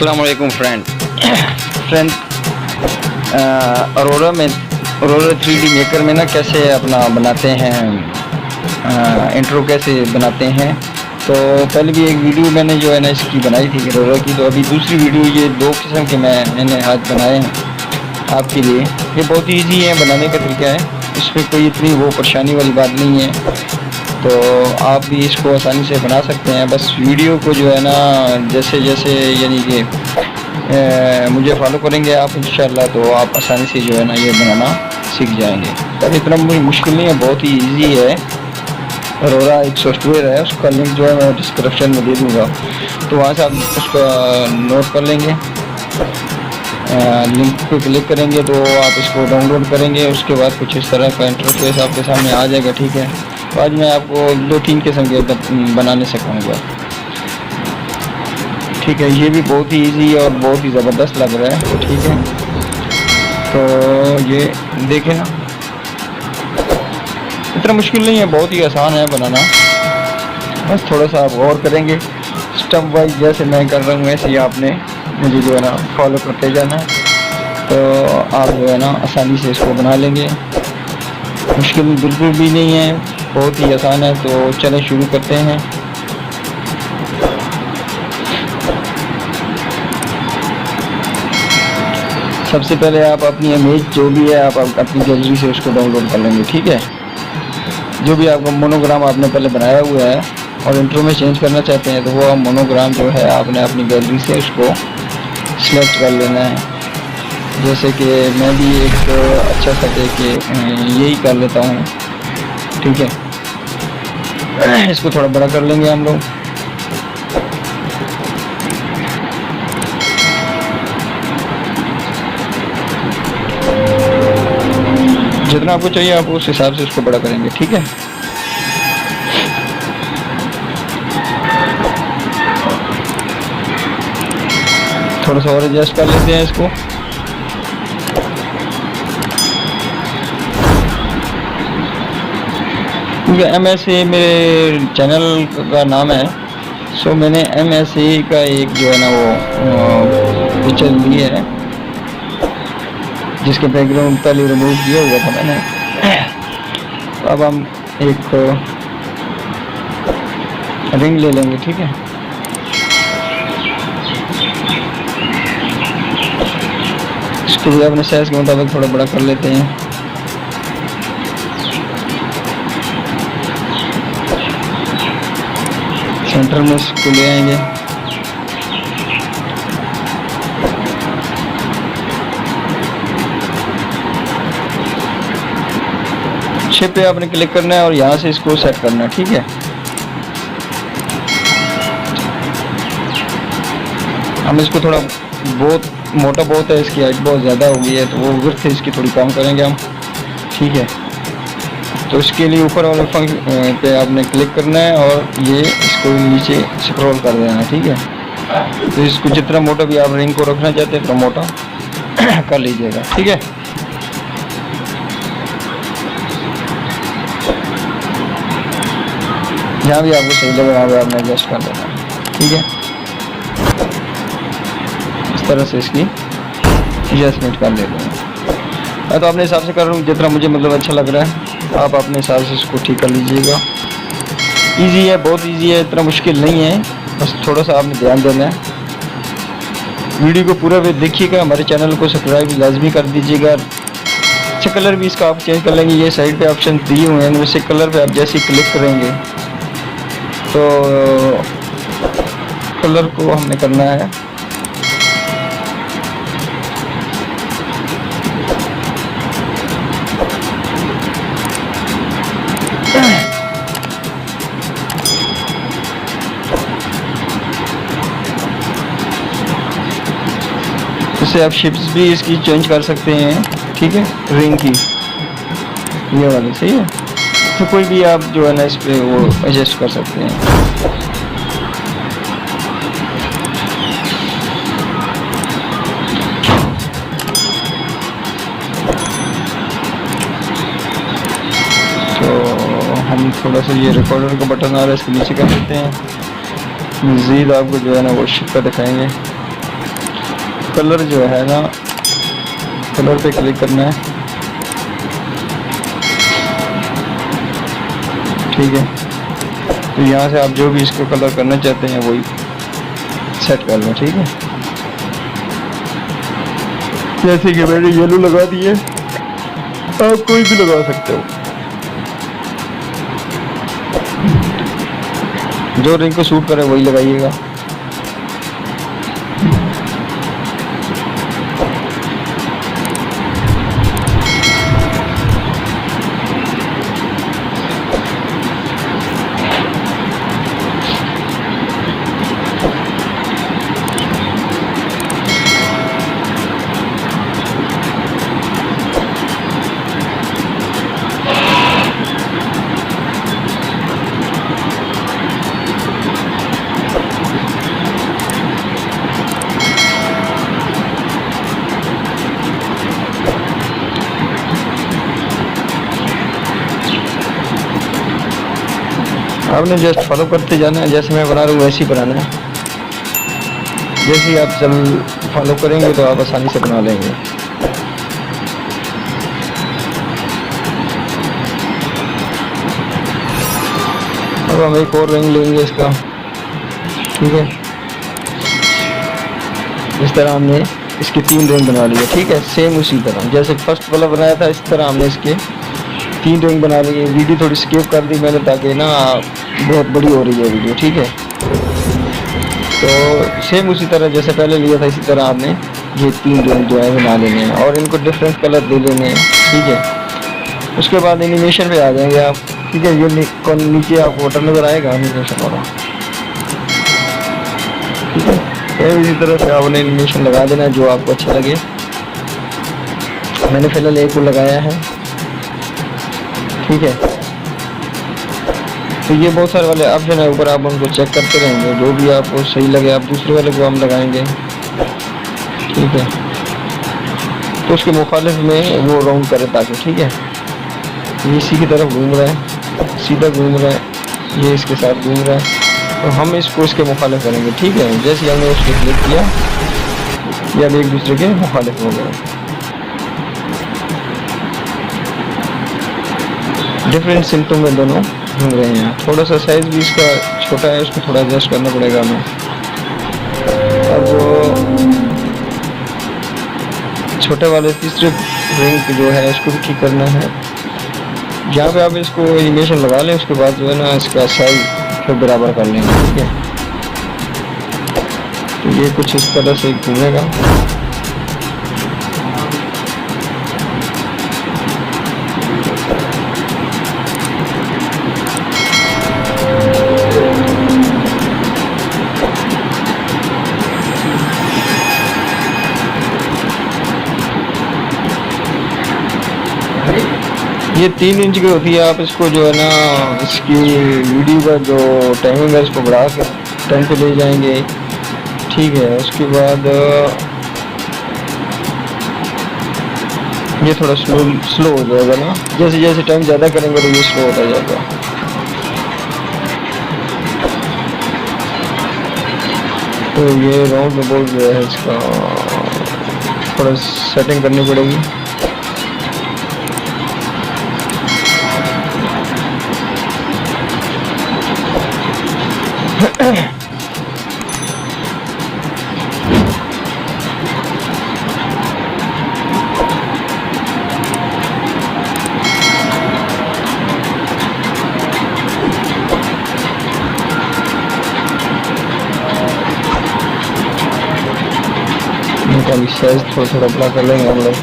अस्सलाम वालेकुम friend Arora 3D maker में ना कैसे अपना बनाते हैं, इंट्रो कैसे बनाते हैं। तो पहले भी एक वीडियो मैंने जो है ना इसकी बनाई थी अरोरा की, तो अभी दूसरी वीडियो ये दो किस्म के मैंने आज बनाए हैं आपके लिए। ये बहुत ईजी है, बनाने का तरीका है, इसमें कोई इतनी वो परेशानी वाली बात नहीं है। तो आप भी इसको आसानी से बना सकते हैं। बस वीडियो को जो है ना जैसे जैसे यानी कि मुझे फॉलो करेंगे आप इंशाल्लाह, तो आप आसानी से जो है ना ये बनाना सीख जाएंगे। तब इतना मुश्किल नहीं है, बहुत ही इजी है। अरोरा एक सॉफ्टवेयर है, उसका लिंक जो है मैं डिस्क्रिप्शन में दे दूँगा, तो वहाँ से आप उसका नोट कर लेंगे। लिंक पे क्लिक करेंगे तो आप इसको डाउनलोड करेंगे। उसके बाद कुछ इस तरह का इंटरफेस आपके सामने आ जाएगा। ठीक है, तो आज मैं आपको 2-3 किस्म के बनाने सिखाऊंगा। ठीक है, ये भी बहुत ही इजी और बहुत ही ज़बरदस्त लग रहा है। ठीक है, तो ये देखें ना, इतना मुश्किल नहीं है, बहुत ही आसान है बनाना। बस थोड़ा सा आप गौर करेंगे, स्टेप वाइज जैसे मैं कर रहा हूँ वैसे ही आपने मुझे जो है ना फॉलो करते जाना है, तो आप जो है ना आसानी से इसको बना लेंगे। मुश्किल बिल्कुल भी नहीं है, बहुत ही आसान है। तो चलें शुरू करते हैं। सबसे पहले आप अपनी इमेज जो भी है आप अपनी गैलरी से उसको डाउनलोड कर लेंगे। ठीक है, जो भी आपका मोनोग्राम आपने पहले बनाया हुआ है और इंट्रो में चेंज करना चाहते हैं, तो वो मोनोग्राम जो है आपने अपनी गैलरी से उसको सिलेक्ट कर लेना है। जैसे कि मैं भी एक अच्छा सा देख के यही कर लेता हूँ। ठीक है, इसको थोड़ा बड़ा कर लेंगे हम लोग। जितना आपको चाहिए आप उस हिसाब से उसको बड़ा करेंगे। ठीक है, थोड़ा सा और एडजस्ट कर लेते हैं इसको। क्योंकि MSA मेरे चैनल का नाम है, सो मैंने MSA का एक जो है ना वो पिक्चर ली है, जिसके बैकग्राउंड पहले रिमूव किया हुआ था मैंने। अब हम एक रिंग ले लेंगे। ठीक है, इसको भी अपने साइज के मुताबिक थोड़ा बड़ा कर लेते हैं। सेंटर में इसको ले आएंगे। शेप पे आपने क्लिक करना है और यहाँ से इसको सेट करना है। ठीक है, हम इसको थोड़ा बहुत मोटा बहुत है, इसकी हाइट बहुत ज़्यादा हो गई है, तो वो विड्थ इसकी थोड़ी कम करेंगे हम। ठीक है, तो इसके लिए ऊपर वाले फंक्शन पे आपने क्लिक करना है और ये इसको नीचे स्क्रॉल कर देना है। ठीक है, तो इसको जितना मोटा भी आप रिंग को रखना चाहते हैं तो मोटा कर लीजिएगा। ठीक है, जहाँ भी आपको सही लगे वहाँ पे आपने एडजस्ट कर देना है। ठीक है, इस तरह से इसकी एडजस्टमेंट कर लेते हैं। मैं तो अपने हिसाब से कर रहा हूँ, जितना मुझे मतलब अच्छा लग रहा है आप अपने हिसाब से इसको ठीक कर लीजिएगा। इजी है, बहुत इजी है, इतना मुश्किल नहीं है, बस थोड़ा सा आपने ध्यान देना है। वीडियो को पूरा भी देखिएगा, हमारे चैनल को सब्सक्राइब लाजमी कर दीजिएगा। अच्छा कलर भी इसका आप चेंज कर लेंगे, ये साइड पे ऑप्शन दिए हुए हैं, वैसे कलर पे आप जैसे ही क्लिक करेंगे तो कलर को हमने करना है जैसे आप शिप्स भी इसकी चेंज कर सकते हैं। ठीक है, रिंग की ये वाली सही है, तो कोई भी आप जो है ना इस पे वो एडजस्ट कर सकते हैं। तो हम थोड़ा सा ये रिकॉर्डर का बटन आ रहा है, इसको नीचे कर देते हैं। मज़ीद आपको जो है ना वो शिप का दिखाएंगे। कलर जो है ना, कलर पे क्लिक करना है, ठीक है। तो यहाँ से आप जो भी इसको कलर करना चाहते हैं वही सेट कर लो, ठीक है। जैसे कि मैंने येलो लगा दिए, आप कोई भी लगा सकते हो, जो रिंग को सूट करे वही लगाइएगा। आपने जस्ट फॉलो करते जाना है, जैसे मैं बना रहा हूँ वैसे ही बनाना है। जैसे ही आप चल फॉलो करेंगे तो आप आसानी से बना लेंगे। अब हम एक और रिंग लेंगे इसका, ठीक है। इस तरह हमने इसके 3 रिंग बना लिए, ठीक है। सेम उसी तरह जैसे फर्स्ट वाला बनाया था, इस तरह हमने इसके 3 रिंग बना लिए। वीडियो थोड़ी स्किप कर दी मैंने ताकि ना बहुत बड़ी हो रही है वीडियो, ठीक है। तो सेम उसी तरह जैसे पहले लिया था, इसी तरह आपने ये 3 रिंग जो है बना लेने हैं और इनको डिफरेंट कलर दे लेने हैं, ठीक है। उसके बाद एनिमेशन पे आ जाएंगे आप, ठीक है। ये नीचे आपको बटन नजर आएगा एनिमेशन वाला, ठीक है। तो इसी तरह से आपने एनिमेशन लगा देना है जो आपको अच्छा लगे। मैंने फिलहाल एक को लगाया है, ठीक है। तो ये बहुत सारे वाले ऑप्शन है ऊपर, आप उनको चेक करते रहेंगे, जो भी आपको सही लगे आप दूसरे वाले को हम लगाएंगे, ठीक है। तो उसके मुखालिफ में वो राउंड करे ताकि, ठीक है। ये इसी की तरफ घूम रहा है, सीधा घूम रहा है, ये इसके साथ घूम रहा है, तो हम इसको इसके मुखालिफ करेंगे, ठीक है। जैसे हमने उसको क्लिक किया ये अब एक दूसरे के मुखालिफ हो गए। डिफरेंट सिम्टम में दोनों घूम रहे हैं। थोड़ा सा साइज भी इसका छोटा है, उसको थोड़ा एडजस्ट करना पड़ेगा हमें। अब छोटे वाले तीसरे रिंग जो है इसको भी ठीक करना है। जहाँ पे आप इसको एनिमेशन लगा लें उसके बाद जो है ना इसका साइज फिर बराबर कर लेंगे, ठीक है। तो ये कुछ इस तरह से घूमेगा। ये 3 इंच की होती है। आप इसको जो है ना इसकी वीडियो का जो टाइमिंग है इसको बढ़ा कर 10 पे ले जाएंगे, ठीक है। उसके बाद ये थोड़ा स्लो हो जाएगा ना, जैसे जैसे टाइम ज़्यादा करेंगे तो ये स्लो होता जाएगा। तो ये राउंड में बोल जो है इसका थोड़ा सेटिंग करनी पड़ेगी। अभी साइज थोड़ा बड़ा कर लेंगे हम लोग,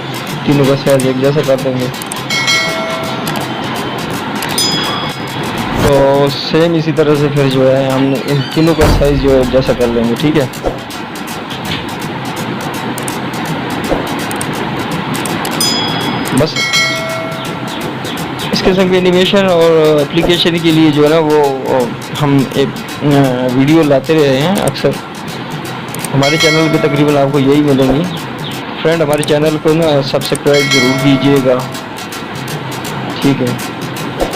तीनों का साइज एक जैसा कर देंगे। तो सेम इसी तरह से फिर जो है हम इन तीनों का साइज जो है जैसा कर लेंगे, ठीक है। बस इसके संग एनिमेशन और एप्लीकेशन के लिए जो है ना वो हम एक वीडियो लाते रहे हैं अक्सर। हमारे चैनल पे तकरीबन आपको यही मिलेंगी। फ्रेंड हमारे चैनल को ना सब्सक्राइब जरूर कीजिएगा, ठीक है।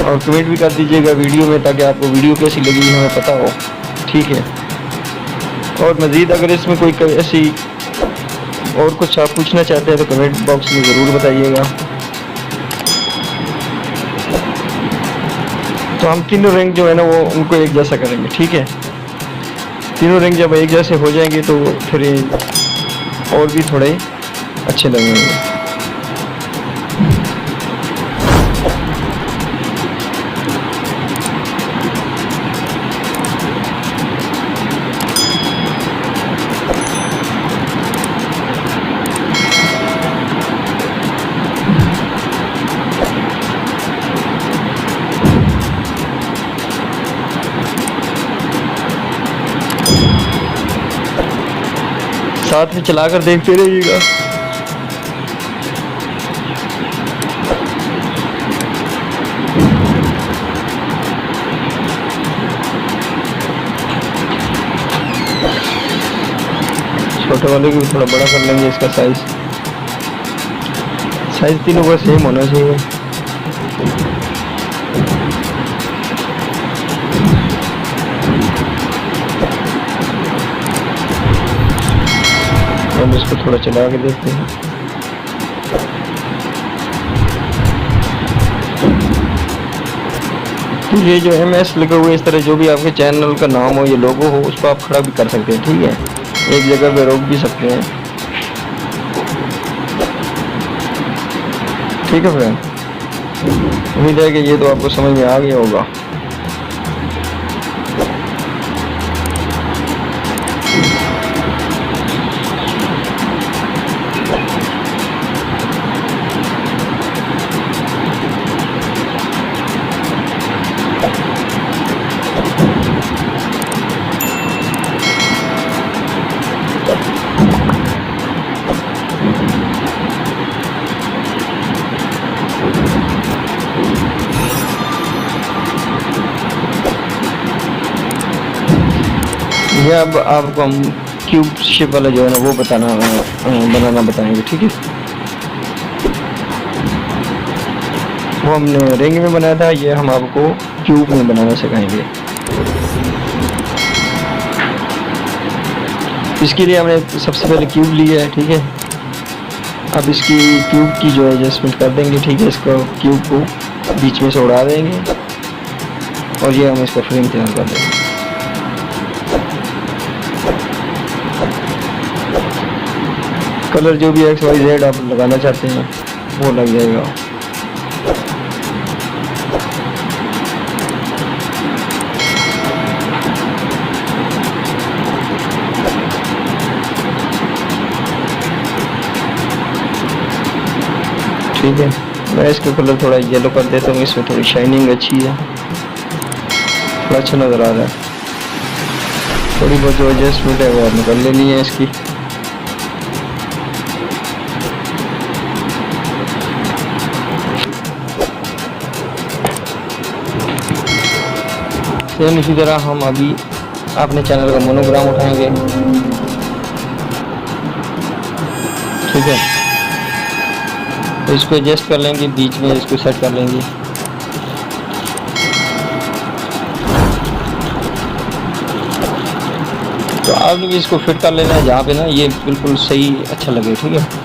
और कमेंट भी कर दीजिएगा वीडियो में ताकि आपको वीडियो कैसी लगी हमें पता हो, ठीक है। और मज़ीद अगर इसमें कोई ऐसी और कुछ आप पूछना चाहते हैं तो कमेंट बॉक्स में ज़रूर बताइएगा। तो हम तीनों रिंग जो है ना वो उनको एक जैसा करेंगे, ठीक है। तीनों रिंग जब एक जैसे हो जाएंगे तो फिर और भी थोड़े अच्छे लगेंगे। साथ में चलाकर देखते रहिएगा। छोटे वाले को भी थोड़ा बड़ा कर लेंगे, इसका साइज तीनों का सेम होना चाहिए। हम इसको थोड़ा चला के देखते हैं। तो ये जो MS लिखे हुए इस तरह जो भी आपके चैनल का नाम हो, ये लोगो हो, उसको आप खड़ा भी कर सकते हैं, ठीक है। एक जगह पे रोक भी सकते हैं, ठीक है फ्रेंड। उम्मीद है कि ये तो आपको समझ में आ गया होगा। ये अब आपको हम क्यूब शेप वाला जो है ना वो बनाना बताएंगे, ठीक है। वो हमने रिंग में बनाया था, ये हम आपको क्यूब में बनाना सिखाएंगे। इसके लिए हमने सबसे पहले क्यूब लिया है, ठीक है। अब इसकी क्यूब की जो एडजस्टमेंट कर देंगे, ठीक है। इसको क्यूब को बीच में से उड़ा देंगे और ये हम इसका फ्रेम तैयार कर देंगे। कलर जो भी XYZ आप लगाना चाहते हैं वो लग जाएगा। ठीक है, मैं इसका कलर थोड़ा येलो कर देता हूँ, इसमें थोड़ी शाइनिंग अच्छी है, थोड़ा अच्छा नज़र आ रहा है। थोड़ी बहुत जो एडजस्टमेंट है वो आपने कर लेनी है इसकी। सेम इसी तरह हम अभी अपने चैनल का मोनोग्राम उठाएंगे, ठीक है। तो इसको एडजस्ट कर लेंगे, बीच में इसको सेट कर लेंगे। तो आपने भी इसको फिट कर लेना है जहाँ पे ना ये बिल्कुल सही अच्छा लगे, ठीक है।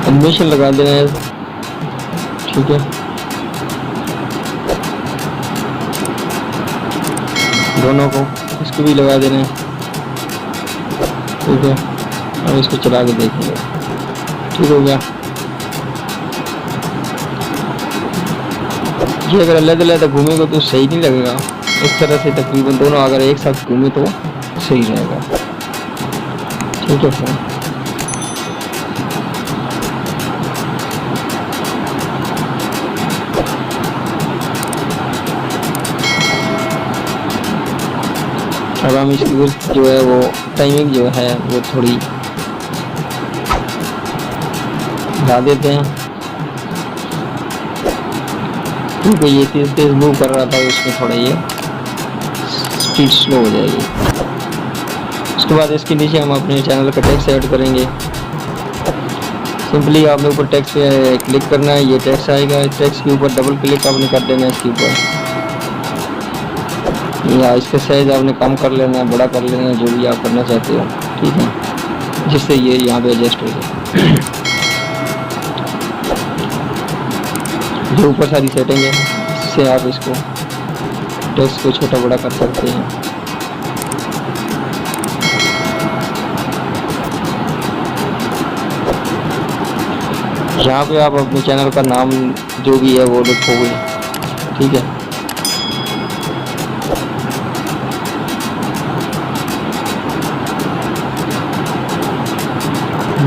एनिमेशन लगा देना है, ठीक है। दोनों को इसको भी लगा देना है, ठीक है। और इसको चला के देखेंगे, ठीक हो गया। ये अगर अलग-अलग घूमेगा तो सही नहीं लगेगा। इस तरह से तकरीबन दोनों अगर एक साथ घूमे तो सही रहेगा, ठीक है फ्रेंड। अब हम इसकी जो है वो टाइमिंग जो है वो थोड़ी बढ़ा देते हैं। क्योंकि ये तेज तेज मूव कर रहा था, उसमें थोड़ा ये स्पीड स्लो हो जाएगी। उसके बाद इसके नीचे हम अपने चैनल का टेक्स्ट ऐड करेंगे। सिंपली आपने ऊपर टेक्स्ट पे क्लिक करना है, ये टेक्स्ट आएगा। टेक्स्ट के ऊपर डबल क्लिक आपने कर देना है इसके ऊपर, या इसके साइज आपने कम कर लेना है, बड़ा कर लेना है, जो भी आप करना चाहते हो, ठीक है, जिससे ये यहाँ पे एडजस्ट हो जाए। जो ऊपर सारी सेटिंग है, इससे आप इसको टेक्स्ट को छोटा बड़ा कर सकते हैं। यहाँ पे आप अपने चैनल का नाम जो भी है वो लिखोगे, ठीक है।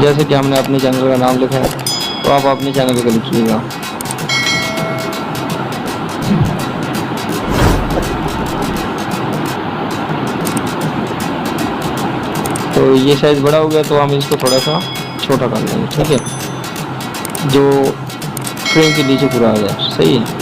जैसे कि हमने अपने चैनल का नाम लिखा है, तो आप अपने चैनल का लिखिएगा। तो ये साइज बड़ा हो गया, तो हम इसको थोड़ा सा छोटा कर लेंगे, ठीक है, जो फ्रेम के नीचे पूरा आ जाए, सही है।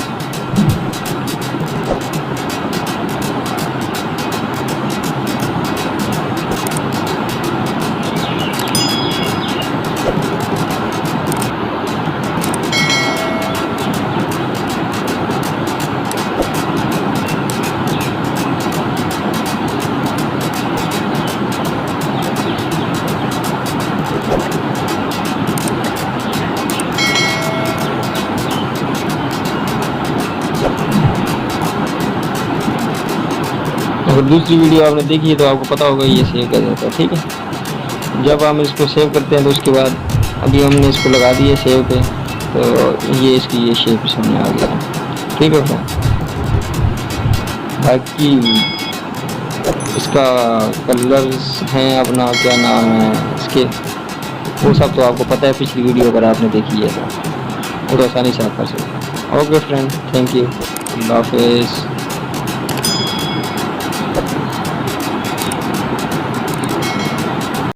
अगर दूसरी वीडियो आपने देखी है तो आपको पता होगा ये सेव कर जाता है, ठीक है। जब हम इसको सेव करते हैं तो उसके बाद अभी हमने इसको लगा दिया सेव पे, तो ये इसकी ये शेप सामने आ गया, ठीक है फ्रेंड। बाकी इसका कलर्स हैं, अपना क्या नाम है इसके, वो सब तो आपको पता है, पिछली वीडियो अगर आपने देखी है तो आसानी से आप कर सकते हैं। ओके फ्रेंड, थैंक यू, अल्लाह हाफिज़।